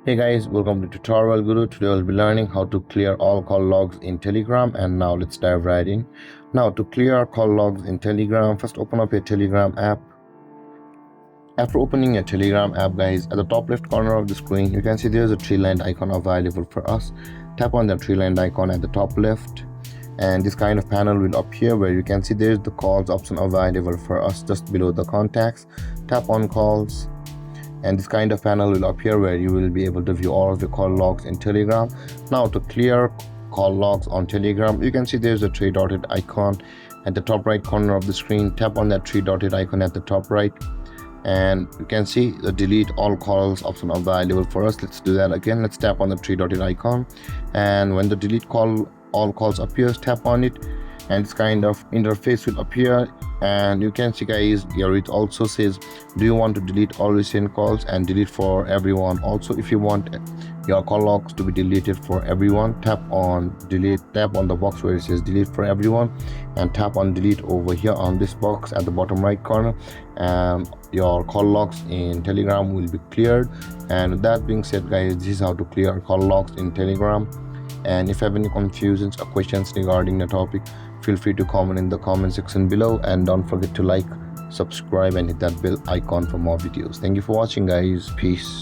Hey guys, welcome to Tutorial Guru. Today we'll be learning how to clear all call logs in Telegram, and now let's dive right in. Now to clear call logs in Telegram, first open up your Telegram app. After opening your Telegram app, guys, at the top left corner of the screen you can see there's a three-lined icon available for us. Tap on the three-lined icon at the top left and this kind of panel will appear where you can see there's the calls option available for us just below the contacts. Tap on calls and this kind of panel will appear where you will be able to view all of the call logs in Telegram. Now to clear call logs on Telegram, you can see there's a three dotted icon at the top right corner of the screen. Tap on that three dotted icon at the top right and you can see the delete all calls option available for us. Let's do that again. Let's tap on the three dotted icon and when the delete all calls appears, tap on it and this kind of interface will appear and you can see guys here it also says do you want to delete all recent calls and delete for everyone. Also if you want your call logs to be deleted for everyone, tap on delete, tap on the box where it says delete for everyone and tap on delete over here on this box at the bottom right corner and your call logs in Telegram will be cleared. And with that being said guys, this is how to clear call logs in Telegram. And if you have any confusions or questions regarding the topic, feel free to comment in the comment section below and don't forget to like, subscribe and hit that bell icon for more videos. Thank you for watching guys. Peace.